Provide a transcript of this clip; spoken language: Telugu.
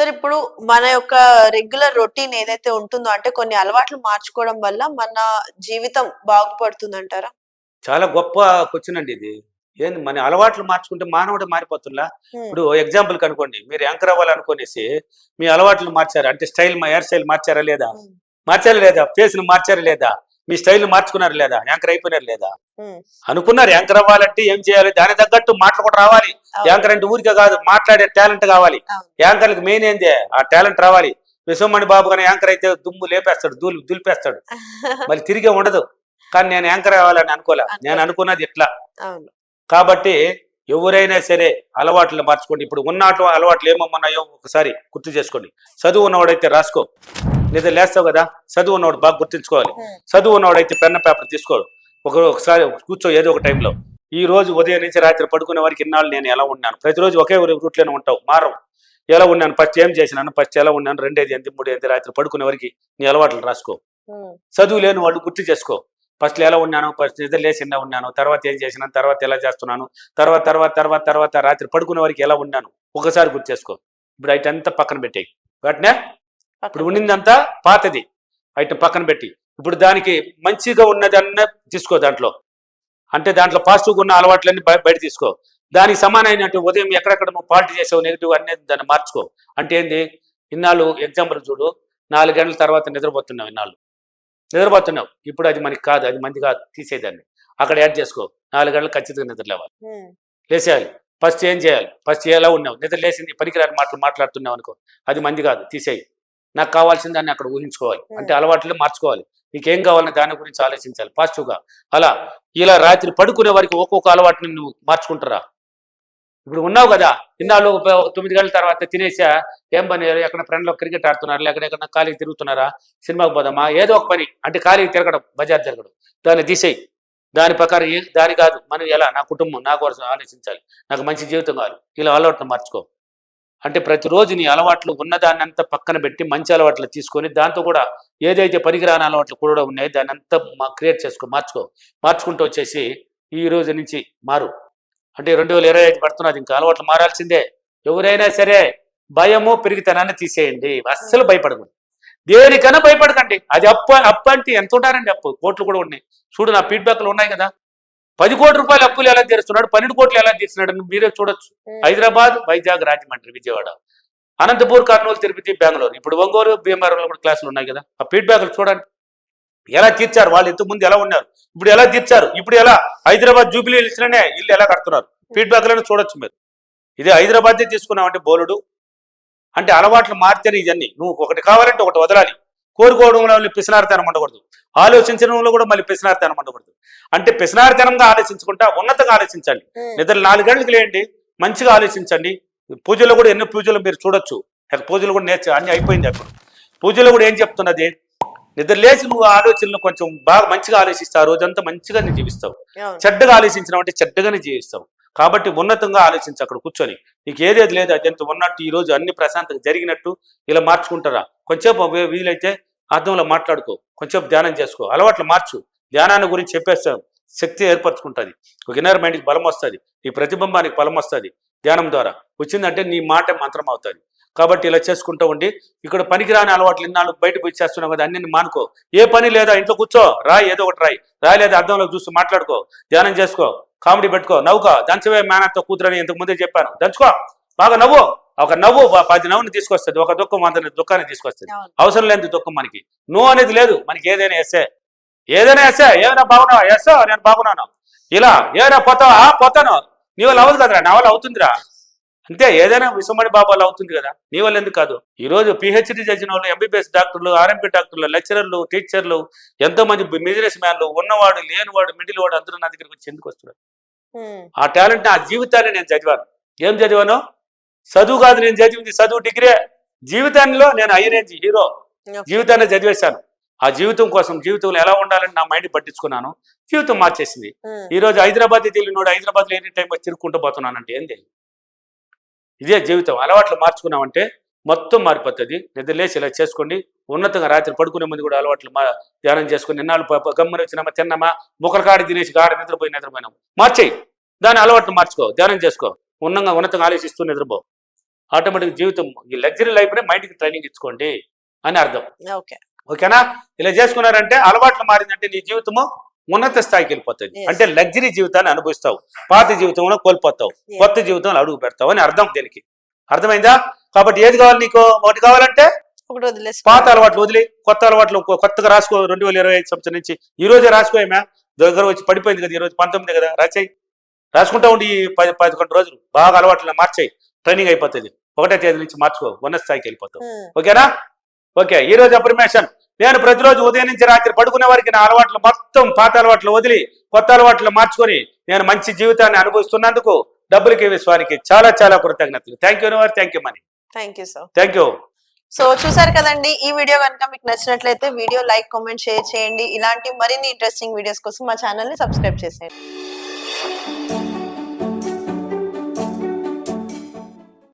సార్ ఇప్పుడు మన యొక్క రెగ్యులర్ రొటీన్ ఏదైతే ఉంటుందో అంటే కొన్ని అలవాట్లు మార్చుకోవడం వల్ల మన జీవితం బాగుపడుతుందంటారా? చాలా గొప్ప క్వెషన్ అండి ఇది. ఏంది మన అలవాట్లు మార్చుకుంటే మానవుడే మారిపోతుల్లా? హ్మ్. ఇప్పుడు ఎగ్జాంపుల్‌కి అనుకోండి. మీరు యాంకర్ అవ్వాలనుకునేసి మీ అలవాట్లు మార్చారు. అంటే హెయిర్ స్టైల్ మార్చారా లేదా? హ్మ్. మార్చారా లేదా? ఫేస్‌ని మార్చారా లేదా? మీ స్టైల్‌ని మార్చుకున్నారా లేదా? యాంకర్ అయిపోయినారా లేదా? హ్మ్. అనుకున్నారు యాంకర్ అవ్వాలంటే ఏం చేయాలి? దానికి తగ్గట్టు మాటలు కూడా రావాలి. అవును. యాంకర్ అంటే ఊరికే కాదు, మాట్లాడే టాలెంట్ కావాలి. అవును. యాంకర్‌లకి మెయిన్ ఏందే? ఆ టాలెంట్ రావాలి. విశ్వమణి బాబు గాని యాంకర్ అయితే దుమ్ము లేపేస్తాడు, దులిపేస్తాడు. మళ్ళీ తిరిగే ఉండదు. కానీ నేను యాంకర్ అవ్వాలని అనుకోలే. నేను అనుకున్నది ఇట్లా. అవును. కాబట్టి ఎవరైనా సరే అలవాట్లు మార్చుకోండి. ఇప్పుడు ఉన్నట్లు అలవాట్లు ఏమన్నాయో ఒకసారి గుర్తు చేసుకోండి. చదువు ఉన్నవాడైతే రాసుకో. నిద్ర లేస్తావు కదా, చదువు ఉన్నవాడు బాగా గుర్తుంచుకోవాలి. హ్మ్. చదువు ఉన్నవాడైతే పెన్న పేపర్ తీసుకోడు. ఒకసారి కూర్చో ఏదో ఒక టైంలో. ఈ రోజు ఉదయం నుంచి రాత్రి పడుకునే వరకు ఇన్నాళ్ళు నేను ఎలా ఉన్నాను, ప్రతిరోజు ఒకే రూట్లోనే ఉంటావు, మారవు. ఎలా ఉన్నాను, ఫస్ట్ ఏం చేసినాను, ఫస్ట్ ఎలా ఉన్నాను, 2 3 రాత్రి పడుకునే వరకు నీ అలవాట్లు రాసుకో. హ్మ్. చదువు లేని వాళ్ళు గుర్తు చేసుకో. ఫస్ట్ ఎలా ఉన్నాను, ఫస్ట్ నిద్ర లేచి ఎలా ఉన్నాను, తర్వాత ఏం చేసినాను, తర్వాత ఎలా చేస్తున్నాను, తర్వాత తర్వాత తర్వాత తర్వాత రాత్రి పడుకునే వరకు ఎలా ఉన్నాను ఒకసారి గుర్తు చేసుకో. ఇప్పుడు ఐటంతా పక్కన పెట్టేయి. వాటినే ఇప్పుడు ఉన్నిందంతా పాతది ఐటమ్ పక్కన పెట్టి ఇప్పుడు దానికి మంచిగా ఉన్నదన్న తీసుకో. దాంట్లో అంటే దాంట్లో పాజిటివ్గా ఉన్న అలవాట్లన్నీ బయట తీసుకో. దానికి సమానమైనట్టు ఉదయం ఎక్కడెక్కడ నువ్వు పార్టీ చేసావు నెగిటివ్ అనేది దాన్ని మార్చుకో. అంటే ఏంది, ఇన్నాళ్ళు ఎగ్జాంపుల్ చూడు, 4 గంటల తర్వాత నిద్రపోతున్నావు, ఇన్నాళ్ళు నిద్రపోతున్నావు. ఇప్పుడు అది మనకి కాదు, అది మంది కాదు, తీసేదాన్ని అక్కడ యాడ్ చేసుకో. 4 గంటలు ఖచ్చితంగా నిద్ర లేవాలి, లేసేయాలి. ఫస్ట్ ఏం చేయాలి, ఫస్ట్ ఎలా ఉన్నావు, నిద్ర లేచింది పనికిరాని మాటలు మాట్లాడుతున్నావు అనుకో, అది మంది కాదు, తీసేయి. నాకు కావాల్సిన దాన్ని అక్కడ ఊహించుకోవాలి. అంటే అలవాట్లు మార్చుకోవాలి. నీకేం కావాలన్న దాని గురించి ఆలోచించాలి పాజిటివ్గా. అలా ఇలా రాత్రి పడుకునే వరకు ఒక్కొక్క అలవాటుని నువ్వు మార్చుకుంటారా. ఇప్పుడు ఉన్నావు కదా, ఇన్నాళ్ళు 9 గంటల తర్వాత తినేసా, ఏం పని, ఎక్కడ ఫ్రెండ్లో క్రికెట్ ఆడుతున్నారు, లేకపోతే ఎక్కడ ఖాళీకి తిరుగుతున్నారా, సినిమాకి పోదామా, ఏదో ఒక పని, అంటే ఖాళీకి తిరగడం, బజార్ తిరగడం, దాన్ని తీసేయి. దాని ప్రకారం దాని కాదు, మనం ఎలా, నా కుటుంబం నా కోసం ఆలోచించాలి, నాకు మంచి జీవితం కావాలి, ఇలా అలవాటును మార్చుకో. అంటే ప్రతిరోజు నీ అలవాట్లు ఉన్నదాన్ని అంతా పక్కన పెట్టి మంచి అలవాట్లు తీసుకొని దాంతో కూడా ఏదైతే పనికిరాని అలవాట్లు కూడా ఉన్నాయో దాన్ని అంతా క్రియేట్ చేసుకో, మార్చుకుంటూ వచ్చేసి ఈ రోజు నుంచి మారు. అంటే 2025 పడుతున్నది, ఇంకా అలవాట్లు మారాల్సిందే. ఎవరైనా సరే భయము పెరిగితనాన్ని తీసేయండి. అస్సలు భయపడకూడదు, దేనికైనా భయపడకండి. అది అప్పు అంటే ఎంత ఉంటారండి, అప్పు కోట్లు కూడా ఉన్నాయి. చూడు నా ఫీడ్బ్యాక్లు ఉన్నాయి కదా, 10 కోట్ల రూపాయలు అప్పులు ఎలా తీరుస్తున్నాడు, 12 కోట్లు ఎలా తీరుస్తున్నాడు మీరే చూడొచ్చు. హైదరాబాద్, వైజాగ్, రాజమండ్రి, విజయవాడ, అనంతపూర్, కర్నూలు, తిరుపతి, బెంగళూరు, ఇప్పుడు ఒంగోలు, భీమవరంలో కూడా క్లాసులు ఉన్నాయి కదా. ఆ ఫీడ్బ్యాక్లు చూడండి ఎలా తీర్చారు. వాళ్ళు ఇంతకుముందు ఎలా ఉన్నారు, ఇప్పుడు ఎలా తీర్చారు, ఇప్పుడు ఎలా హైదరాబాద్ జూబిలీ హిల్స్లోనే ఇల్లు ఎలా కడుతున్నారు, ఫీడ్బ్యాక్లను చూడొచ్చు మీరు. ఇదే హైదరాబాదే తీసుకున్నామంటే బోలుడు. అంటే అలవాట్లు మారితేనే ఇవన్నీ. నువ్వు ఒకటి కావాలంటే ఒకటి వదలాలి. కోరుకోవడంలో పిసినారితనం ఉండకూడదు, ఆలోచించడంలో కూడా మళ్ళీ పిసినారితనం ఉండకూడదు. అంటే పిసినారితనంగా ఆలోచించుకుంటా ఉన్నతంగా ఆలోచించండి. నిద్ర 4 గంటలకు లేండి, మంచిగా ఆలోచించండి. పూజలు కూడా ఎన్నో పూజలు మీరు చూడొచ్చు. పూజలు కూడా అన్ని అయిపోయింది. అప్పుడు పూజలో కూడా ఏం చెప్తున్నది, నిద్ర లేచి నువ్వు ఆలోచనలు కొంచెం బాగా మంచిగా ఆలోచిస్తావు, ఆ రోజంతా మంచిగానే జీవిస్తావు. చెడ్డగా ఆలోచించడం అంటే చెడ్డగానే జీవిస్తావు. కాబట్టి ఉన్నతంగా ఆలోచించు అక్కడ కూర్చొని. నీకు ఏదేది లేదు అదంత ఉన్నట్టు ఈ రోజు అన్ని ప్రశాంతంగా జరిగినట్టు ఇలా మార్చుకుంటారా. కొంచెంసేపు వీలైతే అర్థంలో మాట్లాడుకో, కొంచెంసేపు ధ్యానం చేసుకో, అలవాట్లు మార్చు. ధ్యానాన్ని గురించి చెప్పేస్తాం, శక్తి ఏర్పరచుకుంటుంది, ఒక ఇన్నర్ మైండ్కి బలం వస్తుంది, నీ ప్రతిబింబానికి బలం వస్తుంది. ధ్యానం ద్వారా వచ్చిందంటే నీ మాట మంత్రం అవుతుంది. కాబట్టి ఇలా చేసుకుంటూ ఉండి ఇక్కడ పనికిరాని అలవాట్లు ఇన్నాళ్ళు బయట పోయి చేస్తున్నావు కదా, అన్ని మానుకో. ఏ పని లేదా, ఇంట్లో కూర్చో, రాయి ఏదో ఒకటి రాయి లేదా అర్థంలో చూస్తూ మాట్లాడుకో, ధ్యానం చేసుకో, కామెడీ పెట్టుకో, నవ్వుకో. దంచవే మేనత్తో కూతురని ఇంతకు ముందే చెప్పాను, దంచుకో, బాగా నవ్వు. ఒక నవ్వు 10 నవ్వుని తీసుకొస్తుంది, ఒక దుఃఖం 100 దుఃఖాన్ని తీసుకొస్తుంది. అవసరం లేని దుఃఖం మనకి. నువ్వు అనేది లేదు మనకి. ఏదైనా ఎస్సే, ఏమైనా బాగున్నావా, ఎస్సో నేను బాగున్నాను, ఇలా ఏమైనా పోతాను, నీ వల్ల అవ్వదు కదరా, నా వల్ల అవుతుందిరా. అంతే, ఏదైనా విశ్వమణి బాబు వల్ల అవుతుంది కదా, నీ వల్ల ఎందుకు కాదు. ఈ రోజు పిహెచ్డి చేసిన వాళ్ళు, ఎంబీబీఎస్ డాక్టర్లు, ఆర్ఎంపీ డాక్టర్లు, లెక్చరర్లు, టీచర్లు, ఎంతో మంది బిజినెస్ మ్యాన్లు, ఉన్నవాడు లేనివాడు మిడిల్ వాడు అందరూ నా దగ్గరికి వచ్చి ఎందుకు వస్తున్నాడు. ఆ టాలెంట్, ఆ జీవితాన్ని నేను చదివాను. ఏం చదివాను, చదువు కాదు నేను చదివింది, చదువు డిగ్రీ. జీవితంలో నేను హై రేంజ్ హీరో, జీవితాన్ని చదివేశాను. ఆ జీవితం కోసం, జీవితంలో ఎలా ఉండాలని నా మైండ్ పట్టించుకున్నాను, జీవితం మార్చేసింది. ఈ రోజు హైదరాబాద్ తెలియనోడు హైదరాబాద్లో ఎనీ టైం వచ్చి తిరుగుకుంటూ పోతున్నానంటే ఏంది, ఇదే జీవితం. అలవాట్లు మార్చుకున్నామంటే మొత్తం మారిపోతుంది. నిద్ర లేచి ఇలా చేసుకోండి. ఉన్నతంగా రాత్రి పడుకునే ముందు కూడా అలవాట్లు ధ్యానం చేసుకుని, నిన్నాళ్ళు గమ్మని వచ్చినామా, తిన్నామా, ముక్కల కాడి తినేసి గాడ నిద్రపోయినాము, మార్చేయి. దాని అలవాట్లు మార్చుకో, ధ్యానం చేసుకో, ఉన్నతంగా ఆలోచిస్తూ నిద్రపో. ఆటోమేటిక్ జీవితం ఈ లగ్జరీ లైఫ్ నే మైండ్కి ట్రైనింగ్ ఇచ్చుకోండి అని అర్థం. ఓకే. ఓకేనా? ఇలా చేసుకున్నారంటే అలవాట్లు మారిందంటే నీ జీవితము ఉన్నత స్థాయికి వెళ్ళిపోతుంది. Yes. అంటే లగ్జరీ జీవితాన్ని అనుభవిస్తావు, పాత జీవితంలో కోల్పోతావు, Yes. కొత్త జీవితంలో అడుగు పెడతావు అని అర్థం దీనికి. అర్థమైందా? కాబట్టి ఏది కావాలి నీకు? ఒకటి కావాలంటే ఒకటి వదిలేసుకో. పాత అలవాట్లు వదిలి కొత్త అలవాట్లు కొత్తగా రాసుకో. 2025 సంవత్సరం నుంచి ఈ రోజే రాసుకోమా, దగ్గర వచ్చి పడిపోయింది కదా, ఈ రోజు 19 కదా, రాసేయి. రాసుకుంటా ఉండి 10-11 రోజులు బాగా అలవాట్లు మార్చేయి, ట్రైనింగ్ అయిపోతుంది. 1వ తేదీ నుంచి మార్చుకో, ఉన్నత స్థాయికి వెళ్ళిపోతావు. ఓకేనా? ఓకే. ఈ రోజు అఫర్మేషన్, నేను ప్రతిరోజు ఉదయం నుంచి రాత్రి పడుకునే వారికి నా అలవాట్లు మొత్తం పాత అలవాట్లు వదిలి కొత్త అలవాట్లు మార్చుకొని నేను మంచి జీవితాన్ని అనుభవిస్తున్నందుకు డబ్బులకి విశ్వానికి చాలా చాలా కృతజ్ఞతలు. Thank you universe, thank you money, thank you sir. Thank you. So చూసారు కదండి, ఈ వీడియో కనుక మీకు నచ్చినట్లయితే వీడియో లైక్, కామెంట్, షేర్ చేయండి. ఇలాంటి మరిన్ని ఇంట్రెస్టింగ్ వీడియోస్ కోసం మా ఛానల్ ని సబ్స్క్రైబ్ చేసేయండి.